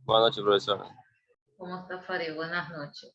Buenas noches, profesor. ¿Cómo está, Fari? Buenas noches.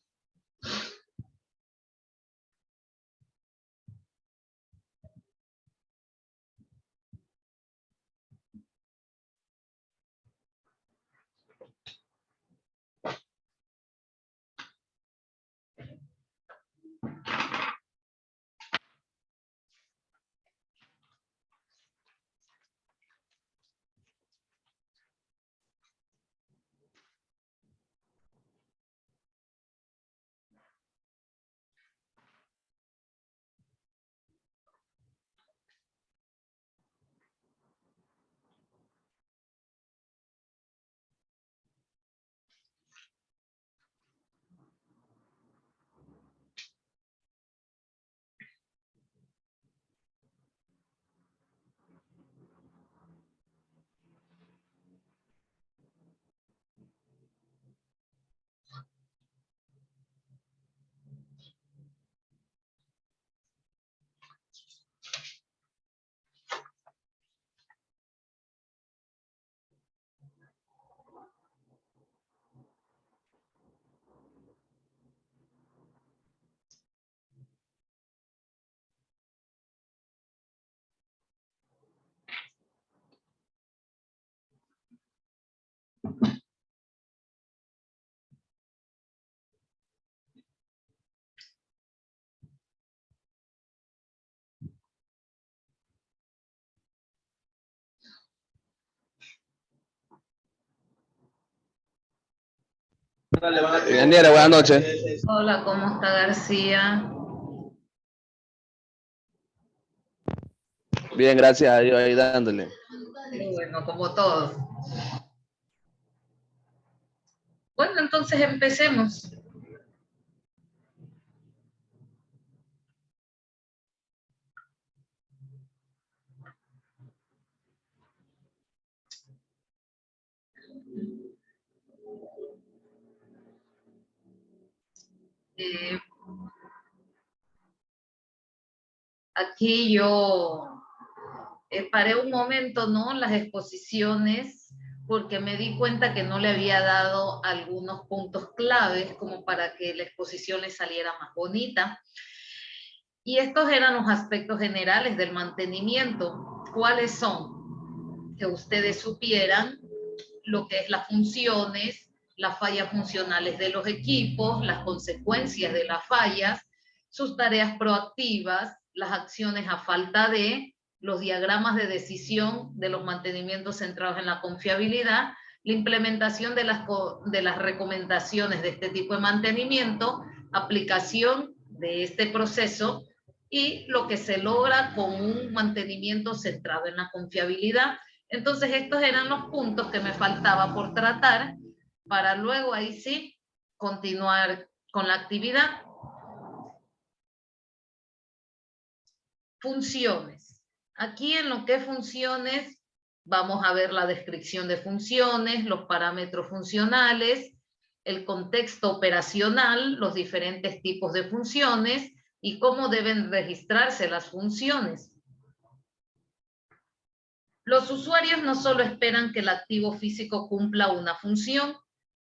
Ingeniera, buenas noches. Hola, ¿cómo está García? Bien, gracias a Dios, ahí dándole. Bueno, como todos. Bueno, entonces empecemos. Eh, Aquí yo paré un momento, ¿no? Las exposiciones, porque me di cuenta que no le había dado algunos puntos claves como para que la exposición le saliera más bonita. Y estos eran los aspectos generales del mantenimiento. ¿Cuáles son? Que ustedes supieran lo que es las funciones, las fallas funcionales de los equipos, las consecuencias de las fallas, sus tareas proactivas, las acciones a falta de, los diagramas de decisión de los mantenimientos centrados en la confiabilidad, la implementación de las recomendaciones de este tipo de mantenimiento, aplicación de este proceso y lo que se logra con un mantenimiento centrado en la confiabilidad. Entonces estos eran los puntos que me faltaba por tratar para luego ahí sí continuar con la actividad. Funciones. Aquí en lo que es funciones vamos a ver la descripción de funciones, los parámetros funcionales, el contexto operacional, los diferentes tipos de funciones y cómo deben registrarse las funciones. Los usuarios no solo esperan que el activo físico cumpla una función,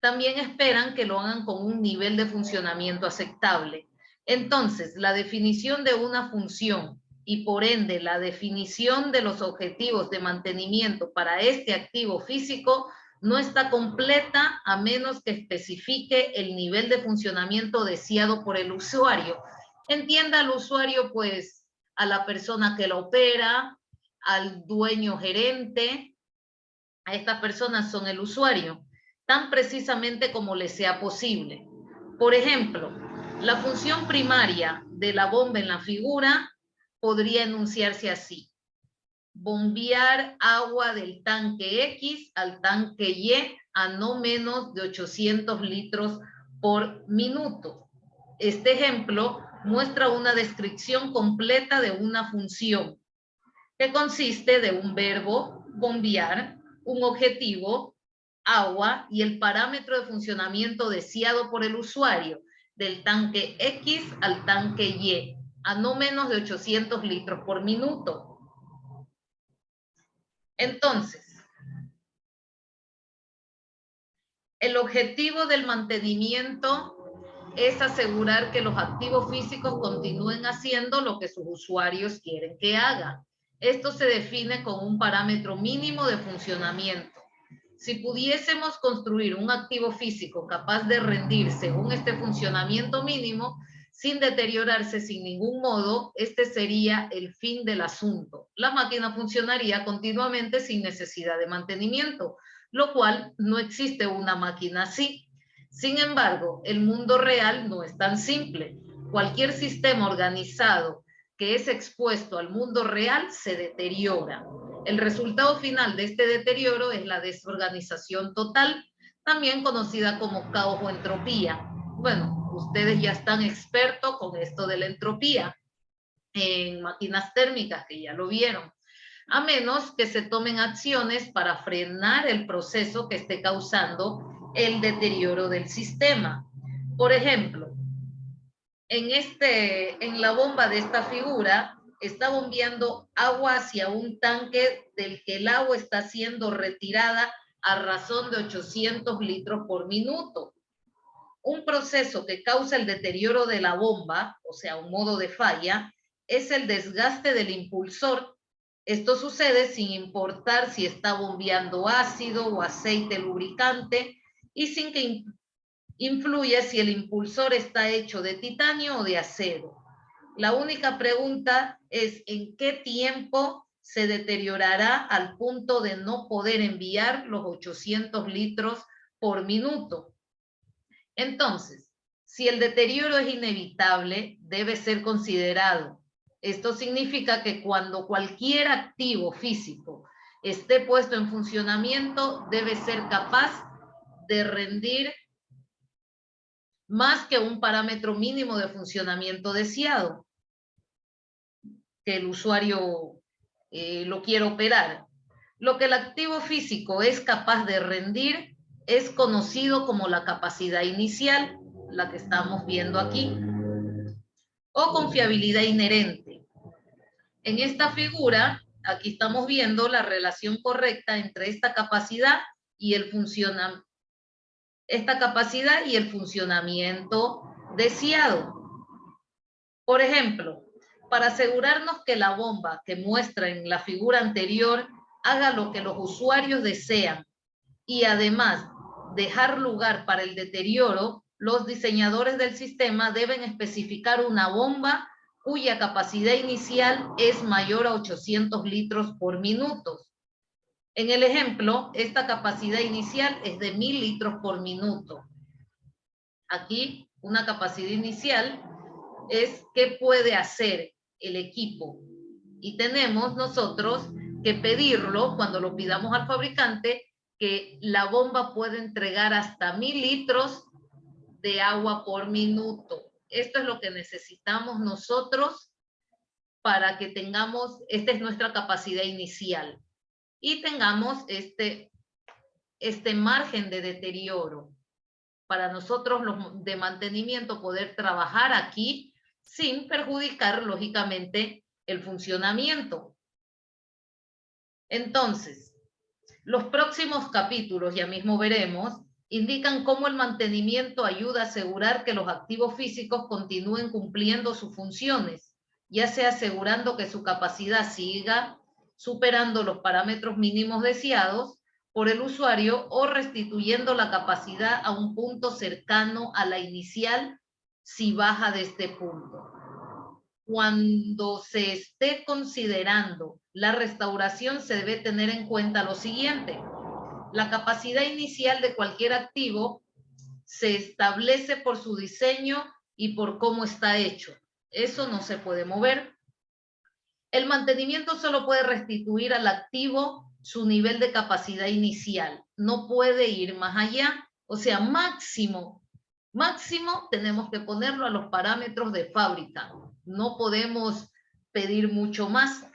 también esperan que lo hagan con un nivel de funcionamiento aceptable. Entonces, la definición de una función y por ende la definición de los objetivos de mantenimiento para este activo físico no está completa a menos que especifique el nivel de funcionamiento deseado por el usuario. Entienda al usuario, pues, a la persona que lo opera, al dueño gerente, a estas personas son el usuario, tan precisamente como les sea posible. Por ejemplo, la función primaria de la bomba en la figura podría enunciarse así: bombear agua del tanque X al tanque Y a no menos de 800 litros por minuto. Este ejemplo muestra una descripción completa de una función que consiste de un verbo, bombear, un objetivo, agua, y el parámetro de funcionamiento deseado por el usuario, del tanque X al tanque Y, a no menos de 800 litros por minuto. Entonces, El objetivo del mantenimiento es asegurar que los activos físicos continúen haciendo lo que sus usuarios quieren que haga. Esto se define con un parámetro mínimo de funcionamiento. Si pudiésemos construir un activo físico capaz de rendir según este funcionamiento mínimo, sin deteriorarse sin ningún modo, este sería el fin del asunto. La máquina funcionaría continuamente sin necesidad de mantenimiento, lo cual no existe una máquina así. Sin embargo, el mundo real no es tan simple. Cualquier sistema organizado que es expuesto al mundo real se deteriora. El resultado final de este deterioro es la desorganización total, también conocida como caos o entropía. Bueno, ustedes ya están expertos con esto de la entropía en máquinas térmicas, que ya lo vieron, a menos que se tomen acciones para frenar el proceso que esté causando el deterioro del sistema. Por ejemplo, en la bomba de esta figura está bombeando agua hacia un tanque del que el agua está siendo retirada a razón de 800 litros por minuto. Un proceso que causa el deterioro de la bomba, o sea, un modo de falla, es el desgaste del impulsor. Esto sucede sin importar si está bombeando ácido o aceite lubricante y sin que influye si el impulsor está hecho de titanio o de acero. La única pregunta es en qué tiempo se deteriorará al punto de no poder enviar los 800 litros por minuto. Entonces, si el deterioro es inevitable, debe ser considerado. Esto significa que cuando cualquier activo físico esté puesto en funcionamiento, debe ser capaz de rendir más que un parámetro mínimo de funcionamiento deseado que el usuario lo quiere operar. Lo que el activo físico es capaz de rendir es conocido como la capacidad inicial, la que estamos viendo aquí, o confiabilidad inherente. En esta figura, aquí estamos viendo la relación correcta entre esta capacidad y el funcionamiento deseado. Por ejemplo, para asegurarnos que la bomba que muestra en la figura anterior haga lo que los usuarios desean y además dejar lugar para el deterioro, los diseñadores del sistema deben especificar una bomba cuya capacidad inicial es mayor a 800 litros por minuto. En el ejemplo, esta capacidad inicial es de 1000 litros por minuto. Aquí, una capacidad inicial es qué puede hacer el equipo. Y tenemos nosotros que pedirlo, cuando lo pidamos al fabricante, que la bomba puede entregar hasta 1000 litros de agua por minuto. Esto es lo que necesitamos nosotros para que tengamos, esta es nuestra capacidad inicial, y tengamos este margen de deterioro para nosotros los de mantenimiento poder trabajar aquí sin perjudicar lógicamente el funcionamiento. Entonces, los próximos capítulos, ya mismo veremos, indican cómo el mantenimiento ayuda a asegurar que los activos físicos continúen cumpliendo sus funciones, ya sea asegurando que su capacidad siga superando los parámetros mínimos deseados por el usuario o restituyendo la capacidad a un punto cercano a la inicial si baja de este punto. Cuando se esté considerando la restauración, se debe tener en cuenta lo siguiente: la capacidad inicial de cualquier activo se establece por su diseño y por cómo está hecho. Eso no se puede mover. El mantenimiento solo puede restituir al activo su nivel de capacidad inicial. No puede ir más allá. O sea, máximo tenemos que ponerlo a los parámetros de fábrica. No podemos pedir mucho más.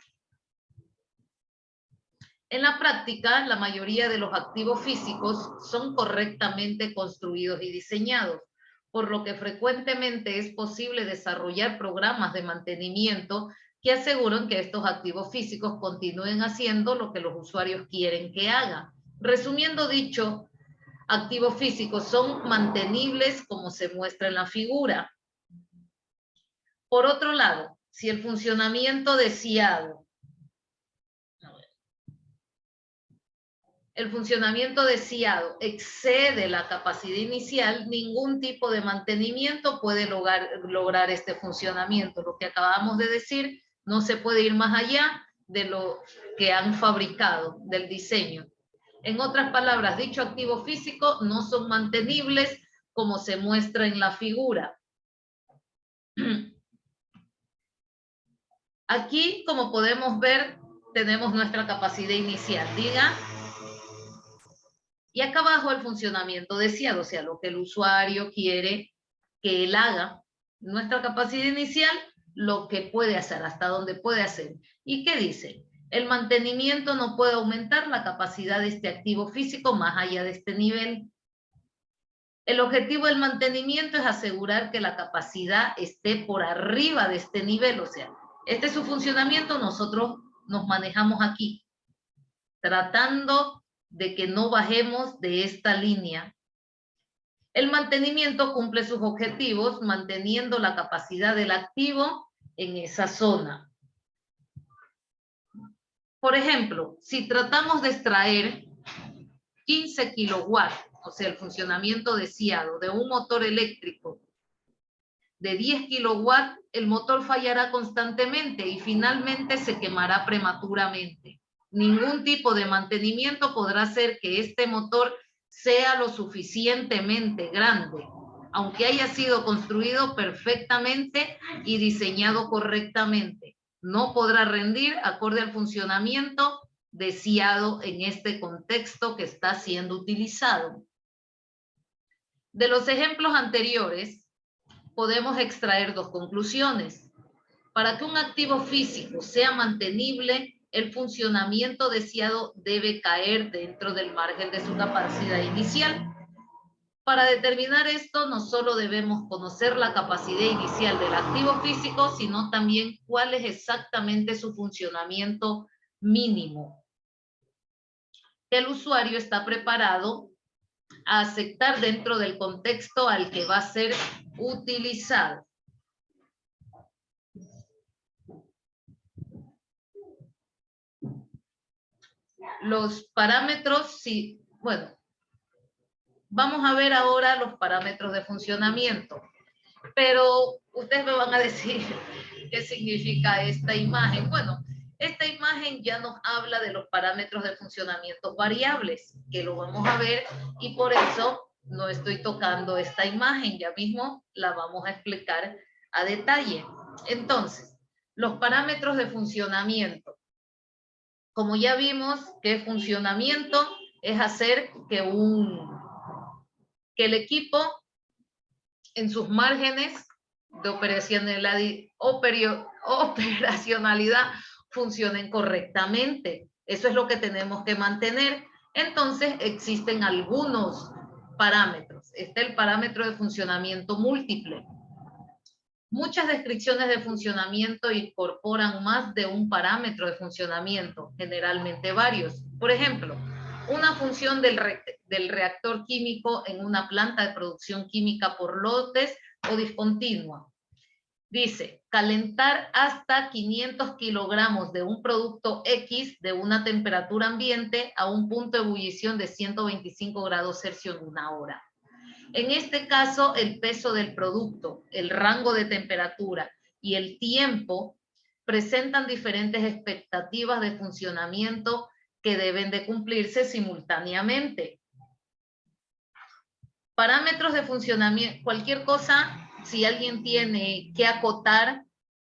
En la práctica, la mayoría de los activos físicos son correctamente construidos y diseñados, por lo que frecuentemente es posible desarrollar programas de mantenimiento que aseguran que estos activos físicos continúen haciendo lo que los usuarios quieren que hagan. Resumiendo dicho, activos físicos son mantenibles como se muestra en la figura. Por otro lado, si el funcionamiento deseado, excede la capacidad inicial, ningún tipo de mantenimiento puede lograr este funcionamiento. Lo que acabamos de decir, no se puede ir más allá de lo que han fabricado, del diseño. En otras palabras, dicho activo físico no son mantenibles como se muestra en la figura. Aquí, como podemos ver, tenemos nuestra capacidad inicial, diga. Y acá abajo el funcionamiento deseado, o sea, lo que el usuario quiere que él haga. Nuestra capacidad inicial, lo que puede hacer, hasta dónde puede hacer. ¿Y qué dice? El mantenimiento no puede aumentar la capacidad de este activo físico más allá de este nivel. El objetivo del mantenimiento es asegurar que la capacidad esté por arriba de este nivel, o sea, este es su funcionamiento, nosotros nos manejamos aquí, tratando de que no bajemos de esta línea. El mantenimiento cumple sus objetivos manteniendo la capacidad del activo en esa zona. Por ejemplo, si tratamos de extraer 15 kilowatts, o sea, el funcionamiento deseado de un motor eléctrico de 10 kilowatts, el motor fallará constantemente y finalmente se quemará prematuramente. Ningún tipo de mantenimiento podrá hacer que este motor sea lo suficientemente grande, aunque haya sido construido perfectamente y diseñado correctamente. No podrá rendir acorde al funcionamiento deseado en este contexto que está siendo utilizado. De los ejemplos anteriores, podemos extraer dos conclusiones. Para que un activo físico sea mantenible, el funcionamiento deseado debe caer dentro del margen de su capacidad inicial. Para determinar esto, no solo debemos conocer la capacidad inicial del activo físico, sino también cuál es exactamente su funcionamiento mínimo, que el usuario está preparado a aceptar dentro del contexto al que va a ser utilizado. Los parámetros, sí, bueno, vamos a ver ahora los parámetros de funcionamiento, pero ustedes me van a decir qué significa esta imagen. Bueno, esta imagen ya nos habla de los parámetros de funcionamiento variables, que lo vamos a ver, y por eso no estoy tocando esta imagen, ya mismo la vamos a explicar a detalle. Entonces, los parámetros de funcionamiento. Como ya vimos que funcionamiento es hacer que el equipo en sus márgenes de operacionalidad funcionen correctamente. Eso es lo que tenemos que mantener. Entonces existen algunos parámetros. Está el parámetro de funcionamiento múltiple. Muchas descripciones de funcionamiento incorporan más de un parámetro de funcionamiento, generalmente varios. Por ejemplo, una función del reactor químico en una planta de producción química por lotes o discontinua. Dice, calentar hasta 500 kilogramos de un producto X de una temperatura ambiente a un punto de ebullición de 125 grados Celsius en 1 hora. En este caso, el peso del producto, el rango de temperatura y el tiempo presentan diferentes expectativas de funcionamiento que deben de cumplirse simultáneamente. Parámetros de funcionamiento, cualquier cosa, si alguien tiene que acotar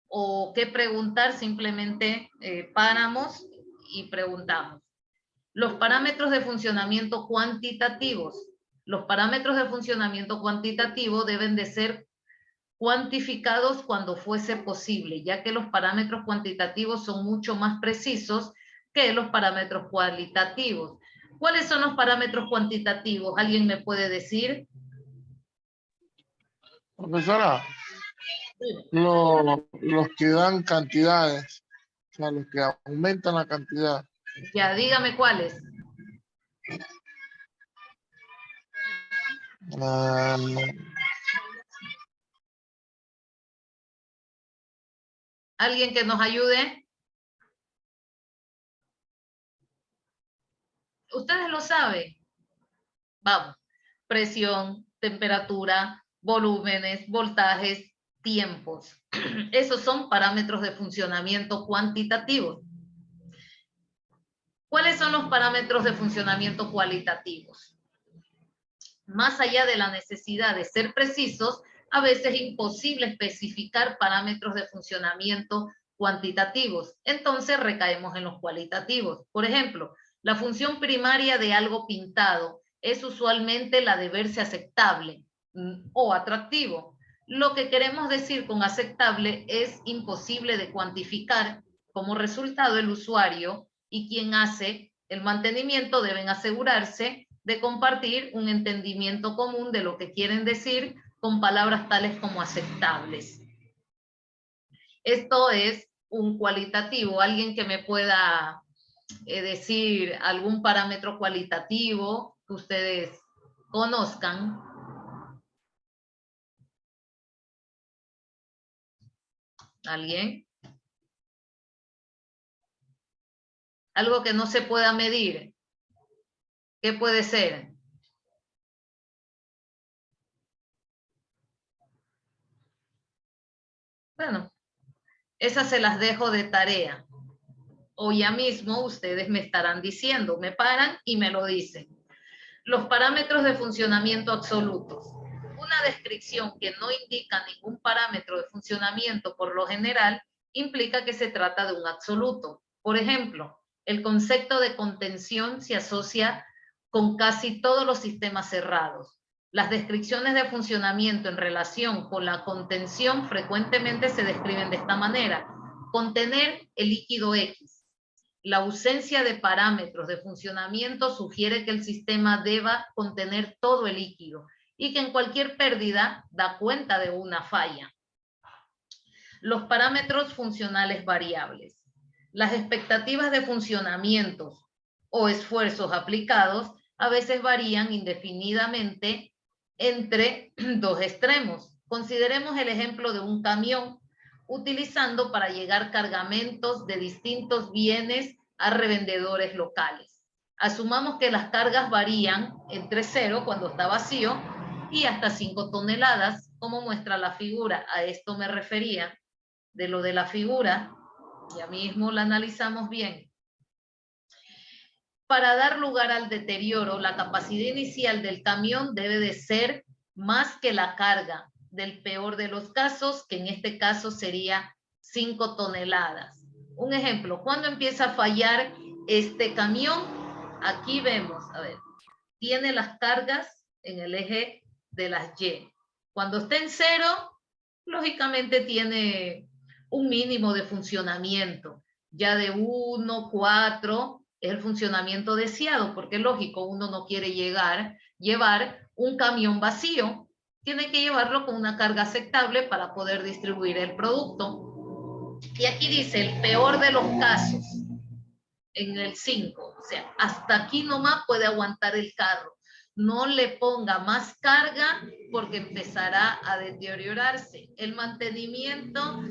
o que preguntar, simplemente paramos y preguntamos. Los parámetros de funcionamiento cuantitativos. Los parámetros de funcionamiento cuantitativo deben de ser cuantificados cuando fuese posible, ya que los parámetros cuantitativos son mucho más precisos que los parámetros cualitativos. ¿Cuáles son los parámetros cuantitativos? ¿Alguien me puede decir? Profesora, los que dan cantidades, o sea, los que aumentan la cantidad. Ya, dígame cuáles. Ah, ¿Alguien que nos ayude? Ustedes lo saben. Vamos. Presión, temperatura, volúmenes, voltajes, tiempos. Esos son parámetros de funcionamiento cuantitativos. ¿Cuáles son los parámetros de funcionamiento cualitativos? Más allá de la necesidad de ser precisos, a veces es imposible especificar parámetros de funcionamiento cuantitativos. Entonces recaemos en los cualitativos. Por ejemplo, la función primaria de algo pintado es usualmente la de verse aceptable o atractivo. Lo que queremos decir con aceptable es imposible de cuantificar. Como resultado, el usuario y quien hace el mantenimiento deben asegurarse de compartir un entendimiento común de lo que quieren decir con palabras tales como aceptables. Esto es un cualitativo. Alguien que me pueda decir algún parámetro cualitativo que ustedes conozcan. ¿Alguien? Algo que no se pueda medir. ¿Qué puede ser? Bueno, esas se las dejo de tarea. O ya mismo ustedes me estarán diciendo, me paran y me lo dicen. Los parámetros de funcionamiento absolutos. Una descripción que no indica ningún parámetro de funcionamiento por lo general implica que se trata de un absoluto. Por ejemplo, el concepto de contención se asocia con casi todos los sistemas cerrados. Las descripciones de funcionamiento en relación con la contención frecuentemente se describen de esta manera. Contener el líquido X. La ausencia de parámetros de funcionamiento sugiere que el sistema deba contener todo el líquido y que en cualquier pérdida da cuenta de una falla. Los parámetros funcionales variables. Las expectativas de funcionamientos o esfuerzos aplicados a veces varían indefinidamente entre dos extremos. Consideremos el ejemplo de un camión utilizando para llegar cargamentos de distintos bienes a revendedores locales. Asumamos que las cargas varían entre 0 cuando está vacío y hasta 5 toneladas, como muestra la figura. A esto me refería. De lo de la figura, ya mismo la analizamos bien. Para dar lugar al deterioro, la capacidad inicial del camión debe de ser más que la carga del peor de los casos, que en este caso sería 5 toneladas. Un ejemplo, ¿cuándo empieza a fallar este camión? Aquí vemos, a ver, tiene las cargas en el eje de las Y. Cuando está en 0, lógicamente tiene un mínimo de funcionamiento, ya de 1, 4, es el funcionamiento deseado, porque es lógico, uno no quiere llevar un camión vacío, tiene que llevarlo con una carga aceptable para poder distribuir el producto. Y aquí dice el peor de los casos, en el 5, o sea, hasta aquí nomás puede aguantar el carro. No le ponga más carga porque empezará a deteriorarse. El mantenimiento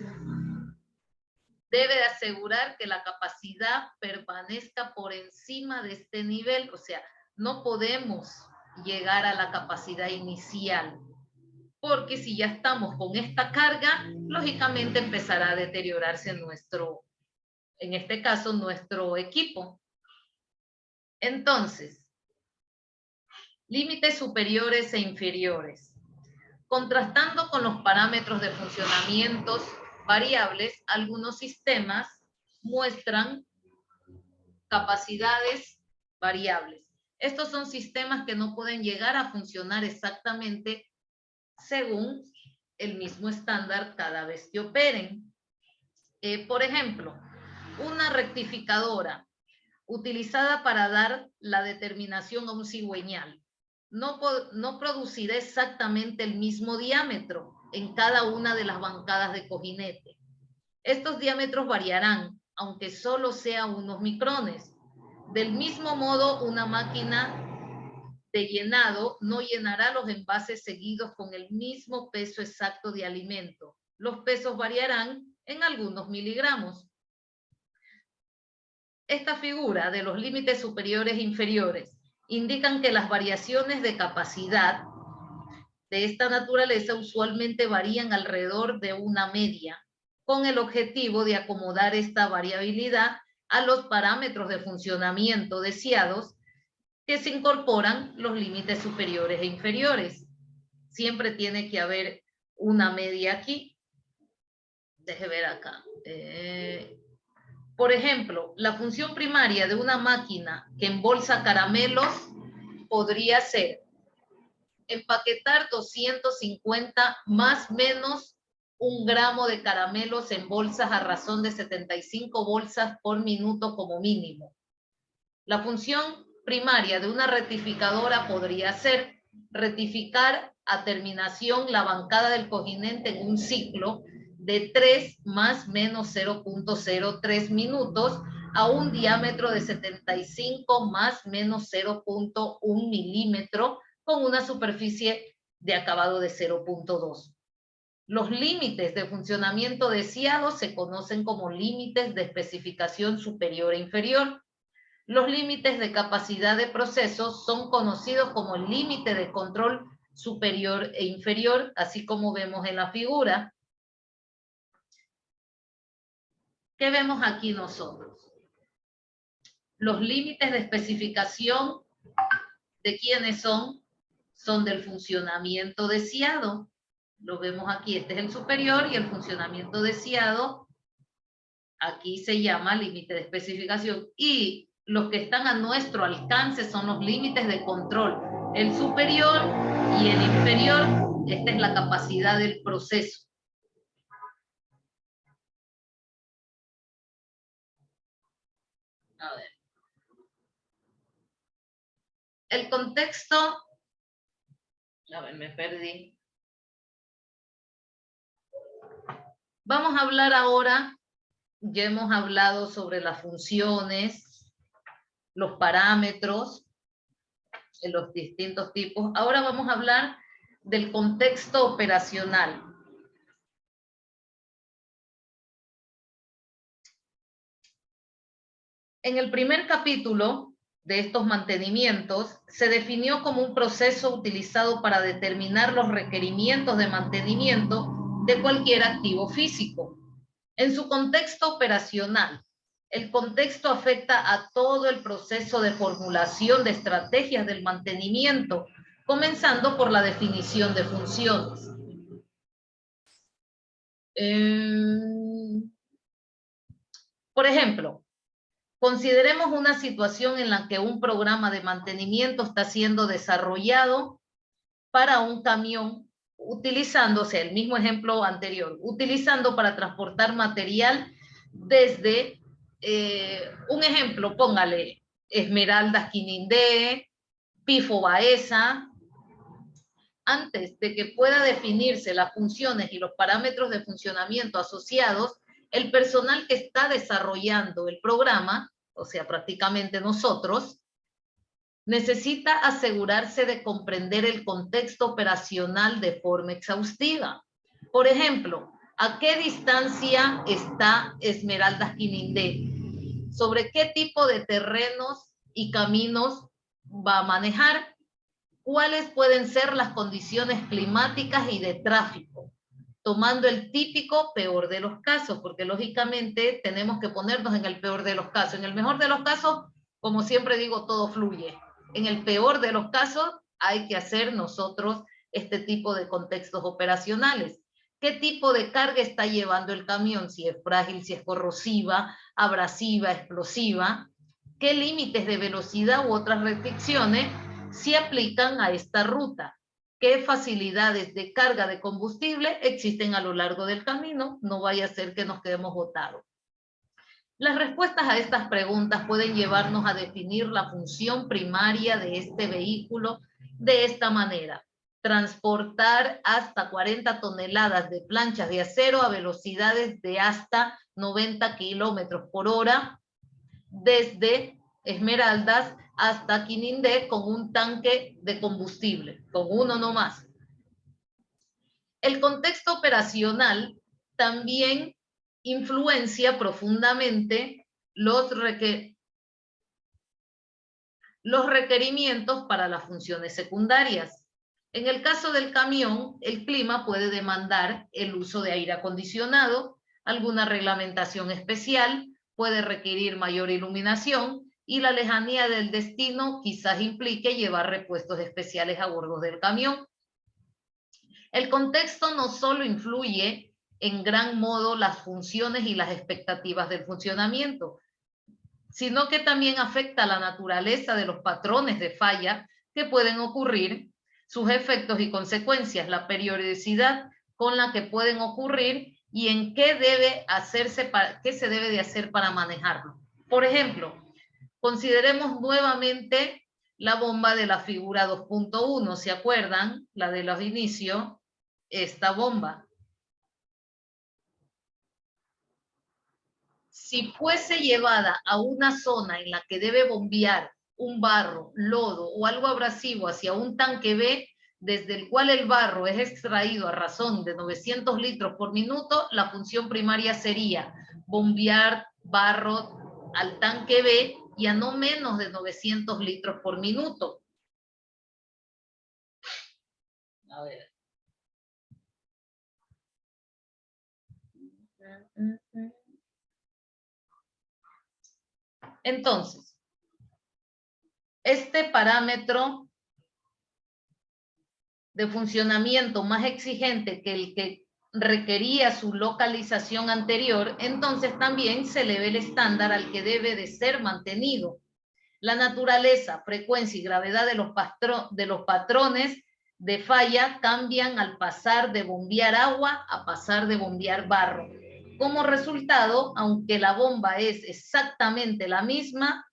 debe de asegurar que la capacidad permanezca por encima de este nivel, o sea, no podemos llegar a la capacidad inicial, porque si ya estamos con esta carga, lógicamente empezará a deteriorarse en este caso, nuestro equipo. Entonces, límites superiores e inferiores. Contrastando con los parámetros de funcionamientos variables, algunos sistemas muestran capacidades variables. Estos son sistemas que no pueden llegar a funcionar exactamente según el mismo estándar cada vez que operen. Por ejemplo, una rectificadora utilizada para dar la determinación a un cigüeñal no producirá exactamente el mismo diámetro en cada una de las bancadas de cojinete. Estos diámetros variarán, aunque solo sea unos micrones. Del mismo modo, una máquina de llenado no llenará los envases seguidos con el mismo peso exacto de alimento. Los pesos variarán en algunos miligramos. Esta figura de los límites superiores e inferiores indican que las variaciones de capacidad de esta naturaleza usualmente varían alrededor de una media, con el objetivo de acomodar esta variabilidad a los parámetros de funcionamiento deseados que se incorporan los límites superiores e inferiores. Siempre tiene que haber una media aquí. Deje ver acá. Por ejemplo, la función primaria de una máquina que embolsa caramelos podría ser empaquetar 250 más menos 1 gramo de caramelos en bolsas a razón de 75 bolsas por minuto como mínimo. La función primaria de una rectificadora podría ser rectificar a terminación la bancada del cojinente en un ciclo de 3 más menos 0.03 minutos a un diámetro de 75 más menos 0.1 milímetro con una superficie de acabado de 0.2. Los límites de funcionamiento deseados se conocen como límites de especificación superior e inferior. Los límites de capacidad de proceso son conocidos como el límite de control superior e inferior, así como vemos en la figura. ¿Qué vemos aquí nosotros? Los límites de especificación, ¿de quiénes son? Son del funcionamiento deseado. Lo vemos aquí, este es el superior y el funcionamiento deseado, aquí se llama límite de especificación. Y los que están a nuestro alcance son los límites de control, el superior y el inferior. Esta es la capacidad del proceso. A ver. El contexto, a ver, me perdí. Vamos a hablar ahora, ya hemos hablado sobre las funciones, los parámetros, los distintos tipos. Ahora vamos a hablar del contexto operacional. En el primer capítulo de estos mantenimientos, se definió como un proceso utilizado para determinar los requerimientos de mantenimiento de cualquier activo físico. En su contexto operacional, el contexto afecta a todo el proceso de formulación de estrategias del mantenimiento, comenzando por la definición de funciones. Por ejemplo, consideremos una situación en la que un programa de mantenimiento está siendo desarrollado para un camión, utilizándose el mismo ejemplo anterior, utilizando para transportar material desde, un ejemplo, póngale Esmeraldas Quinindé, Pifo Baeza. Antes de que pueda definirse las funciones y los parámetros de funcionamiento asociados, el personal que está desarrollando el programa, o sea, prácticamente nosotros, necesita asegurarse de comprender el contexto operacional de forma exhaustiva. Por ejemplo, ¿a qué distancia está Esmeraldas Quinindé? ¿Sobre qué tipo de terrenos y caminos va a manejar? ¿Cuáles pueden ser las condiciones climáticas y de tráfico? Tomando el típico peor de los casos, porque lógicamente tenemos que ponernos en el peor de los casos. En el mejor de los casos, como siempre digo, todo fluye. En el peor de los casos, hay que hacer nosotros este tipo de contextos operacionales. ¿Qué tipo de carga está llevando el camión? Si es frágil, si es corrosiva, abrasiva, explosiva. ¿Qué límites de velocidad u otras restricciones se aplican a esta ruta? ¿Qué facilidades de carga de combustible existen a lo largo del camino? No vaya a ser que nos quedemos botados. Las respuestas a estas preguntas pueden llevarnos a definir la función primaria de este vehículo de esta manera: transportar hasta 40 toneladas de planchas de acero a velocidades de hasta 90 kilómetros por hora desde Esmeraldas hasta Quinindé con un tanque de combustible, con uno nomás. El contexto operacional también influencia profundamente los requerimientos para las funciones secundarias. En el caso del camión, el clima puede demandar el uso de aire acondicionado, alguna reglamentación especial, puede requerir mayor iluminación y la lejanía del destino quizás implique llevar repuestos especiales a bordo del camión. El contexto no solo influye en gran modo las funciones y las expectativas del funcionamiento, sino que también afecta la naturaleza de los patrones de falla que pueden ocurrir, sus efectos y consecuencias, la periodicidad con la que pueden ocurrir y en qué qué se debe de hacer para manejarlo. Por ejemplo, consideremos nuevamente la bomba de la figura 2.1, ¿se acuerdan? La de los inicios, esta bomba. Si fuese llevada a una zona en la que debe bombear un barro, lodo o algo abrasivo hacia un tanque B, desde el cual el barro es extraído a razón de 900 litros por minuto, la función primaria sería bombear barro al tanque B y a no menos de 900 litros por minuto. A ver. Entonces, este parámetro de funcionamiento más exigente que el que requería su localización anterior, entonces también se eleva el estándar al que debe de ser mantenido. La naturaleza, frecuencia y gravedad de los patrones de falla cambian al pasar de bombear agua a pasar de bombear barro. Como resultado, aunque la bomba es exactamente la misma,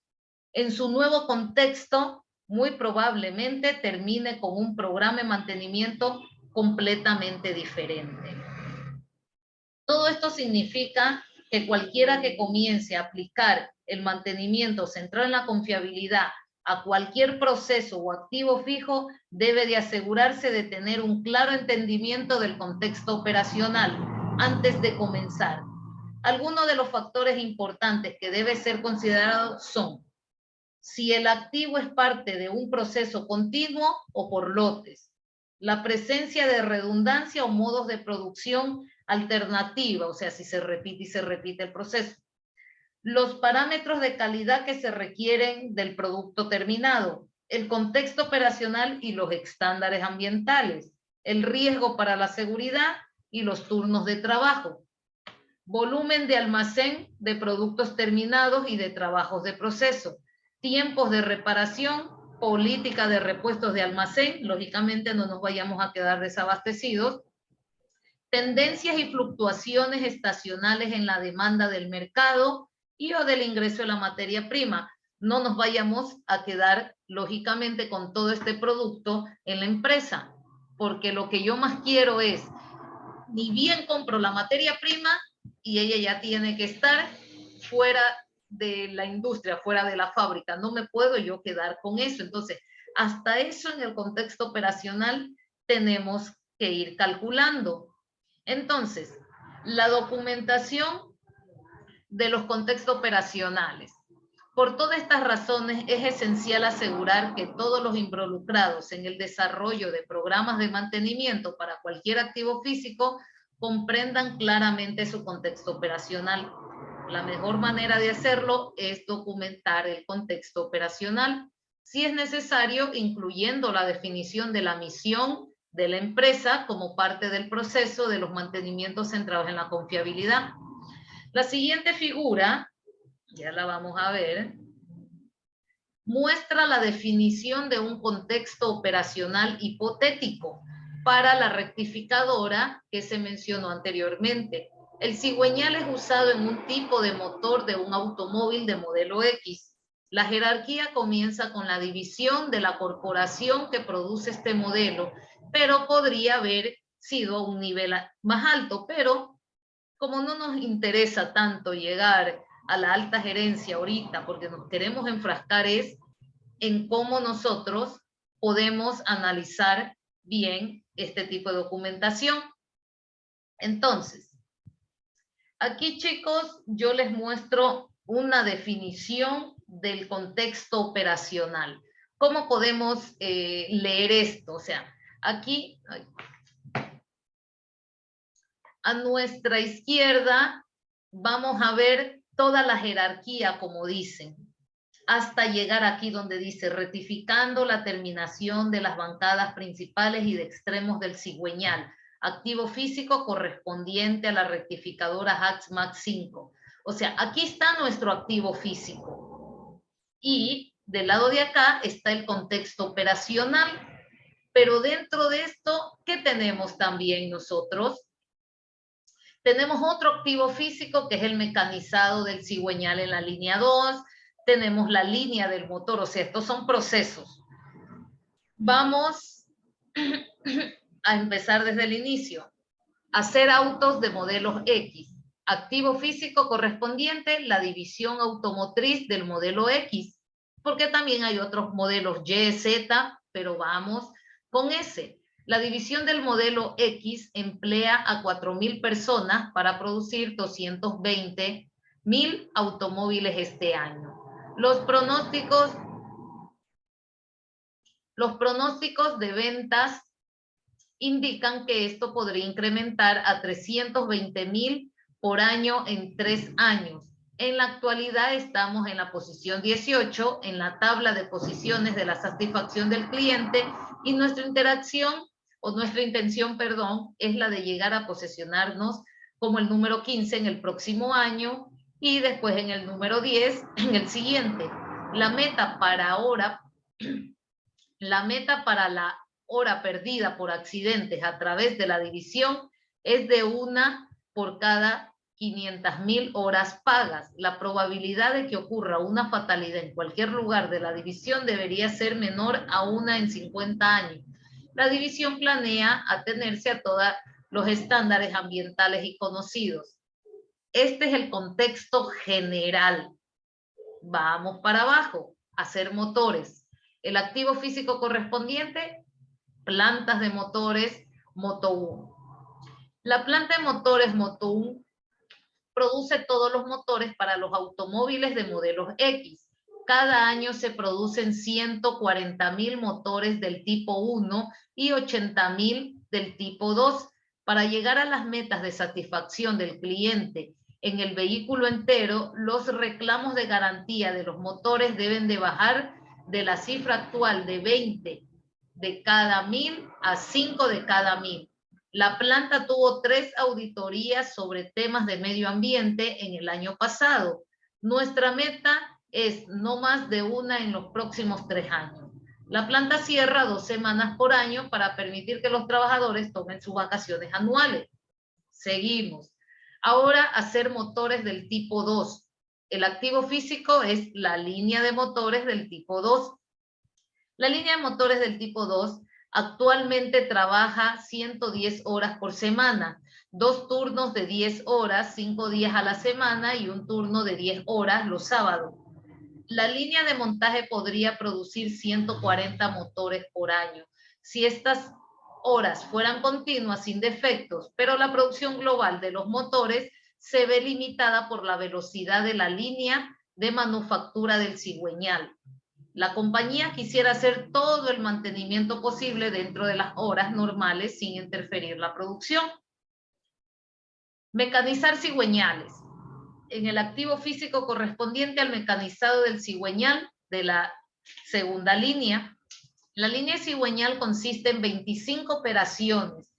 en su nuevo contexto, muy probablemente termine con un programa de mantenimiento completamente diferente. Todo esto significa que cualquiera que comience a aplicar el mantenimiento centrado en la confiabilidad a cualquier proceso o activo fijo debe de asegurarse de tener un claro entendimiento del contexto operacional antes de comenzar. Algunos de los factores importantes que deben ser considerados son si el activo es parte de un proceso continuo o por lotes, la presencia de redundancia o modos de producción alternativa, o sea, si se repite y se repite el proceso, los parámetros de calidad que se requieren del producto terminado, el contexto operacional y los estándares ambientales, el riesgo para la seguridad y los turnos de trabajo, volumen de almacén de productos terminados y de trabajos de proceso, tiempos de reparación, política de repuestos de almacén, lógicamente no nos vayamos a quedar desabastecidos, tendencias y fluctuaciones estacionales en la demanda del mercado y o del ingreso de la materia prima. No nos vayamos a quedar, lógicamente, con todo este producto en la empresa, porque lo que yo más quiero es, ni bien compro la materia prima y ella ya tiene que estar fuera de la industria, fuera de la fábrica. No me puedo yo quedar con eso. Entonces, hasta eso en el contexto operacional tenemos que ir calculando. Entonces, la documentación de los contextos operacionales. Por todas estas razones, es esencial asegurar que todos los involucrados en el desarrollo de programas de mantenimiento para cualquier activo físico comprendan claramente su contexto operacional. La mejor manera de hacerlo es documentar el contexto operacional, si es necesario, incluyendo la definición de la misión de la empresa como parte del proceso de los mantenimientos centrados en la confiabilidad. La siguiente figura, ya la vamos a ver, muestra la definición de un contexto operacional hipotético para la rectificadora que se mencionó anteriormente. El cigüeñal es usado en un tipo de motor de un automóvil de modelo X. La jerarquía comienza con la división de la corporación que produce este modelo, pero podría haber sido a un nivel más alto, pero como no nos interesa tanto llegar a la alta gerencia ahorita, porque nos queremos enfrascar es en cómo nosotros podemos analizar bien este tipo de documentación. Entonces, aquí, chicos, yo les muestro una definición del contexto operacional. ¿Cómo podemos leer esto? O sea, aquí, a nuestra izquierda, vamos a ver toda la jerarquía, como dicen, hasta llegar aquí donde dice rectificando la terminación de las bancadas principales y de extremos del cigüeñal, activo físico correspondiente a la rectificadora HATS-MAX 5. O sea, aquí está nuestro activo físico. Y del lado de acá está el contexto operacional. Pero dentro de esto, ¿qué tenemos también nosotros? Tenemos otro activo físico que es el mecanizado del cigüeñal en la línea 2. Tenemos la línea del motor, o sea, estos son procesos. Vamos a empezar desde el inicio. Hacer autos de modelos X. Activo físico correspondiente, la división automotriz del modelo X, porque también hay otros modelos Y, Z, pero vamos con S. La división del modelo X emplea a 4.000 personas para producir 220.000 automóviles este año. Los pronósticos de ventas indican que esto podría incrementar a 320.000 por año en 3 años. En la actualidad estamos en la posición 18 en la tabla de posiciones de la satisfacción del cliente y nuestra intención, es la de llegar a posicionarnos como el número 15 en el próximo año y después en el número 10 en el siguiente. La meta para la hora perdida por accidentes a través de la división es de 1 por cada 500.000 horas pagas. La probabilidad de que ocurra una fatalidad en cualquier lugar de la división debería ser menor a 1 en 50 años. La división planea atenerse a todos los estándares ambientales y conocidos. Este es el contexto general. Vamos para abajo, hacer motores. El activo físico correspondiente, plantas de motores Moto 1. La planta de motores Moto 1 produce todos los motores para los automóviles de modelos X. Cada año se producen 140.000 motores del tipo 1 y 80.000 del tipo 2. Para llegar a las metas de satisfacción del cliente en el vehículo entero, los reclamos de garantía de los motores deben de bajar de la cifra actual de 20 de cada 1.000 a 5 de cada 1.000. La planta tuvo 3 auditorías sobre temas de medio ambiente en el año pasado. Nuestra meta es no más de 1 en los próximos 3 años. La planta cierra 2 semanas por año para permitir que los trabajadores tomen sus vacaciones anuales. Seguimos. Ahora, hacer motores del tipo 2. El activo físico es la línea de motores del tipo 2. La línea de motores del tipo 2 actualmente trabaja 110 horas por semana, 2 turnos de 10 horas, 5 días a la semana y un turno de 10 horas los sábados. La línea de montaje podría producir 140 motores por año si estas horas fueran continuas sin defectos, pero la producción global de los motores se ve limitada por la velocidad de la línea de manufactura del cigüeñal. La compañía quisiera hacer todo el mantenimiento posible dentro de las horas normales sin interferir la producción. Mecanizar cigüeñales. En el activo físico correspondiente al mecanizado del cigüeñal de la segunda línea. La línea cigüeñal consiste en 25 operaciones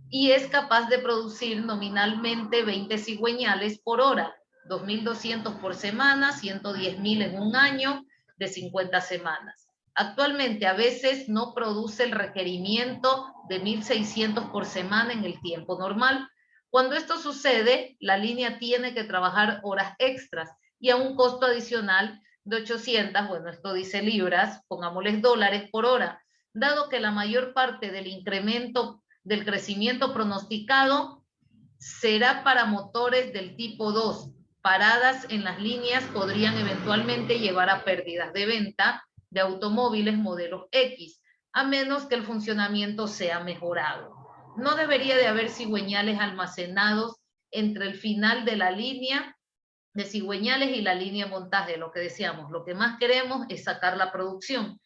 y es capaz de producir nominalmente 20 cigüeñales por hora, 2.200 por semana, 110.000 en un año de 50 semanas. Actualmente a veces no produce el requerimiento de 1.600 por semana en el tiempo normal. Cuando esto sucede, la línea tiene que trabajar horas extras y a un costo adicional de 800, bueno, esto dice libras, pongámosles dólares por hora, dado que la mayor parte del incremento del crecimiento pronosticado será para motores del tipo 2. Paradas en las líneas podrían eventualmente llevar a pérdidas de venta de automóviles modelos X, a menos que el funcionamiento sea mejorado. No debería de haber cigüeñales almacenados entre el final de la línea de cigüeñales y la línea de montaje, lo que decíamos. Lo que más queremos es sacar la producción,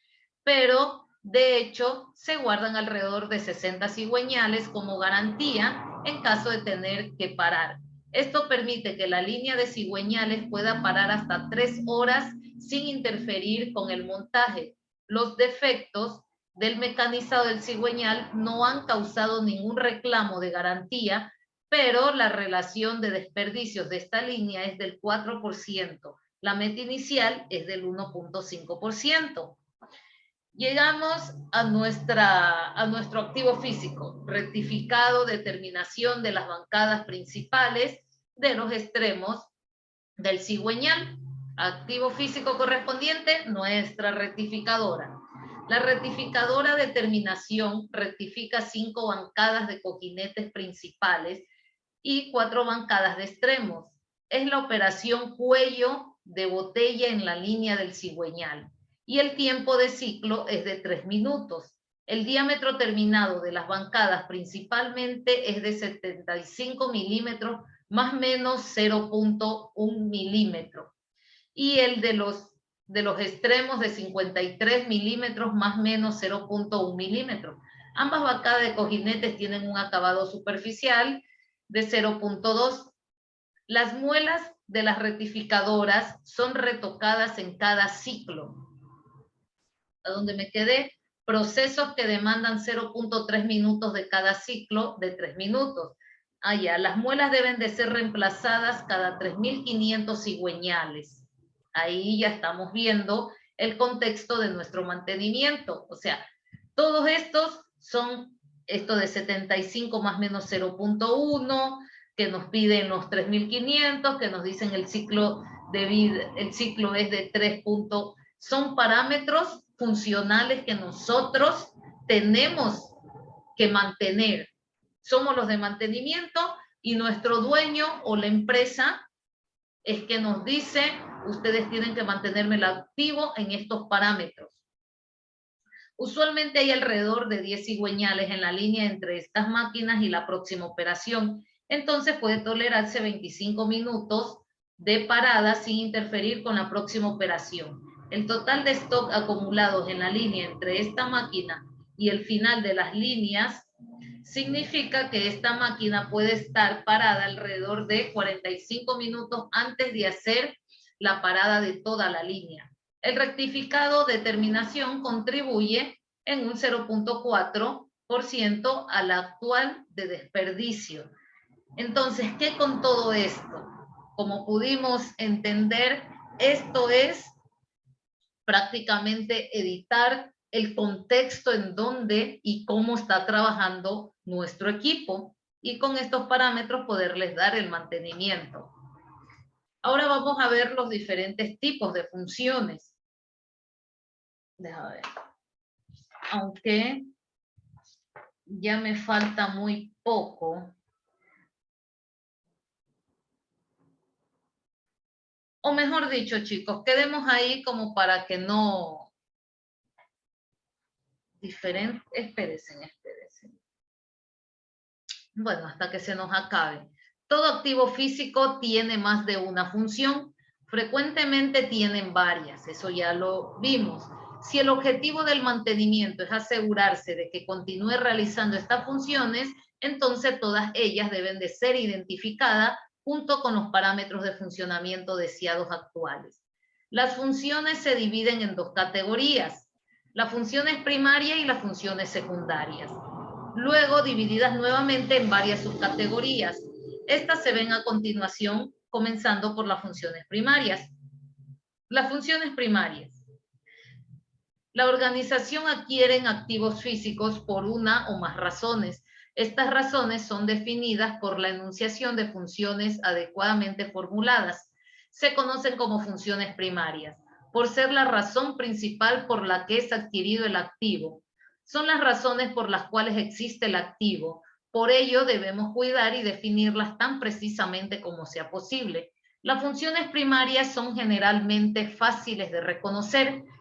pero de hecho se guardan alrededor de 60 cigüeñales como garantía en caso de tener que parar. Esto permite que la línea de cigüeñales pueda parar hasta 3 horas sin interferir con el montaje. Los defectos del mecanizado del cigüeñal no han causado ningún reclamo de garantía, pero la relación de desperdicios de esta línea es del 4%. La meta inicial es del 1.5%. Llegamos a nuestro activo físico, rectificado, determinación de las bancadas principales de los extremos del cigüeñal. Activo físico correspondiente, nuestra rectificadora. La rectificadora de terminación rectifica 5 bancadas de cojinetes principales y 4 bancadas de extremos. Es la operación cuello de botella en la línea del cigüeñal. Y el tiempo de ciclo es de 3 minutos. El diámetro terminado de las bancadas principalmente es de 75 milímetros, más o menos 0.1 milímetro. Y el de los extremos de 53 milímetros, más o menos 0.1 milímetro. Ambas bancadas de cojinetes tienen un acabado superficial de 0.2. Las muelas de las rectificadoras son retocadas en cada ciclo. A donde me quedé, procesos que demandan 0.3 minutos de cada ciclo de 3 minutos. Allá, las muelas deben de ser reemplazadas cada 3.500 cigüeñales. Ahí ya estamos viendo el contexto de nuestro mantenimiento. O sea, todos estos son esto de 75 más menos 0.1, que nos piden los 3.500, que nos dicen el ciclo de vida, el ciclo es de 3. Son parámetros funcionales que nosotros tenemos que mantener. Somos los de mantenimiento y nuestro dueño o la empresa es que nos dice, ustedes tienen que mantenerme el activo en estos parámetros. Usualmente hay alrededor de 10 cigüeñales en la línea entre estas máquinas y la próxima operación. Entonces puede tolerarse 25 minutos de parada sin interferir con la próxima operación. El total de stock acumulados en la línea entre esta máquina y el final de las líneas significa que esta máquina puede estar parada alrededor de 45 minutos antes de hacer la parada de toda la línea. El rectificado de terminación contribuye en un 0.4% al actual de desperdicio. Entonces, ¿qué con todo esto? Como pudimos entender, esto es prácticamente editar el contexto en donde y cómo está trabajando nuestro equipo y con estos parámetros poderles dar el mantenimiento. Ahora vamos a ver los diferentes tipos de funciones. Déjame ver. Aunque ya me falta muy poco. O mejor dicho, chicos, quedemos ahí como para que no... Espérense. Bueno, hasta que se nos acabe. Todo activo físico tiene más de una función. Frecuentemente tienen varias, eso ya lo vimos. Si el objetivo del mantenimiento es asegurarse de que continúe realizando estas funciones, entonces todas ellas deben de ser identificadas junto con los parámetros de funcionamiento deseados actuales. Las funciones se dividen en 2 categorías, las funciones primarias y las funciones secundarias. Luego divididas nuevamente en varias subcategorías. Estas se ven a continuación, comenzando por las funciones primarias. Las funciones primarias. La organización adquiere activos físicos por una o más razones. Estas razones son definidas por la enunciación de funciones adecuadamente formuladas. Se conocen como funciones primarias, por ser la razón principal por la que es adquirido el activo. Son las razones por las cuales existe el activo. Por ello debemos cuidar y definirlas tan precisamente como sea posible. Las funciones primarias son generalmente fáciles de reconocer